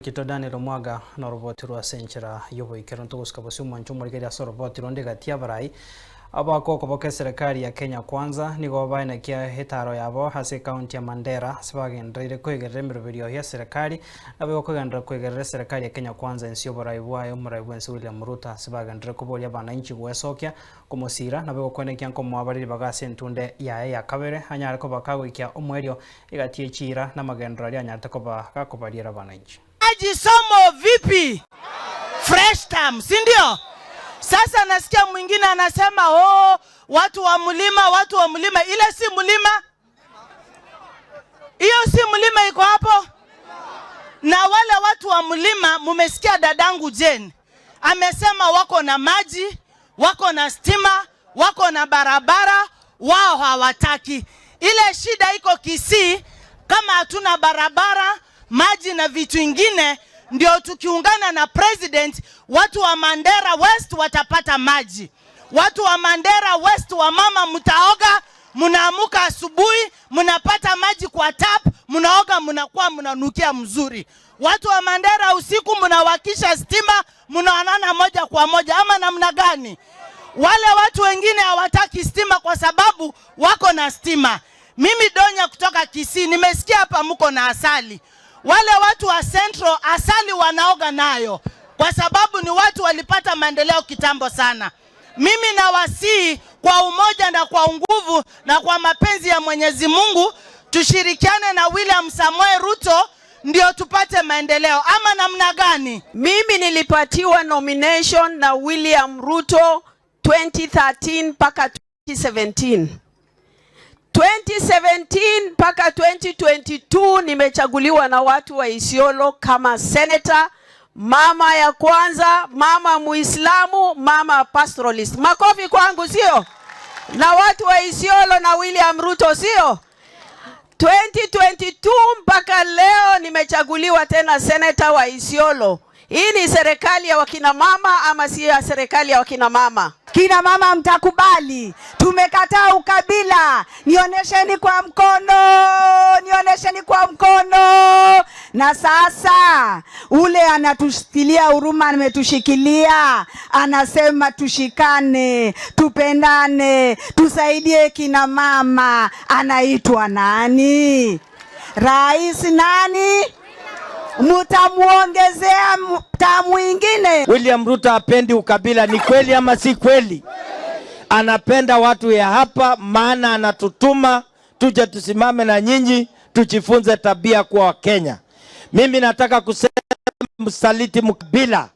Kito Daniel Mwaga na roboti rwa senchera yobo ikeronto guskabosi mwanchumo rikeria so roboti ronde gatia barai abako koboke serikali ya Kenya Kwanza nigo baina kia hetaro yabo hase county ya Mandera sibagendere kwegerera miroberio ya serikali nabo kwegendera kwegerera serikali ya Kenya Kwanza ensio barai bwayo muraiwense William Ruto sibagendere kubolia bananchi gwesokya kumosira nabo kwenekya nko mwabariri bagase ntunde ya kabere hanyara ko bakagwikia omwerio igatie chira na magendero ali anyata ko bakakobaliera bananchi. Somo vipi? Fresh term, si ndio? Sasa nasikia mwingine anasema watu wa mlima, ile si mlima. Hiyo si mlima iko hapo. Na wale watu wa mlima mumesikia dadangu Jane amesema wako na maji, wako na stima, wako na barabara, wao hawataki. Ile shida iko Kisii, kama hatuna barabara, maji na vitu ingine, ndio tukiungana na president watu wa Mandera West watapata maji. Watu wa Mandera West wa mama mtaoga, mnaamuka asubuhi, mnapata maji kwa tap, mnaoga mnakuwa mnanukia mzuri. Watu wa Mandera usiku mnawakisha stima, mnaonana moja kwa moja ama namna gani? Wale watu wengine hawataki stima kwa sababu wako na stima. Mimi Donya kutoka Kisii nimesikia hapa mko na asali. Wale watu wa Central asali wanaoga nayo kwa sababu ni watu walipata maendeleo kitambo sana. Mimi nawasihi kwa umoja na kwa nguvu na kwa mapenzi ya Mwenyezi Mungu tushirikiane na William Samoei Ruto ndio tupate maendeleo ama namna gani? Mimi nilipatiwa nomination na William Ruto 2013 mpaka 2017. 2017 mpaka 2022 nimechaguliwa na watu wa Isiolo kama senator, mama ya kwanza, mama Muislamu, mama pastoralist. Makofi kwangu sio? Na watu wa Isiolo na William Ruto sio? 2022 mpaka leo nimechaguliwa tena senator wa Isiolo. Hii ni serikali ya wakina mama ama si ya serikali ya wakina mama? Kina mama mtakubali, tumekataa ukabila. Nionyesheni kwa mkono. Na sasa ule anatushikilia huruma, ametushikilia, anasema tushikane, tupendane, tusaidie kina mama. Anaitwa nani? Rais nani? Mutamuongezea tamu ingine. William Ruto hapendi ukabila, ni kweli ama si kweli? Anapenda watu ya hapa, maana anatutuma tuje tusimame na nyinyi tujifunze tabia kwa Kenya. Mimi nataka kusema msaliti mkabila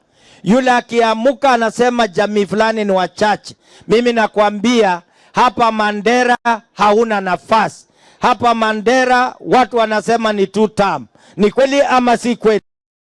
yule akiamuka anasema jamii fulani ni wachache. Mimi nakwambia hapa Mandera hauna nafasi. Hapa Mandera watu wanasema ni 2 term. Ni kweli ama si kweli?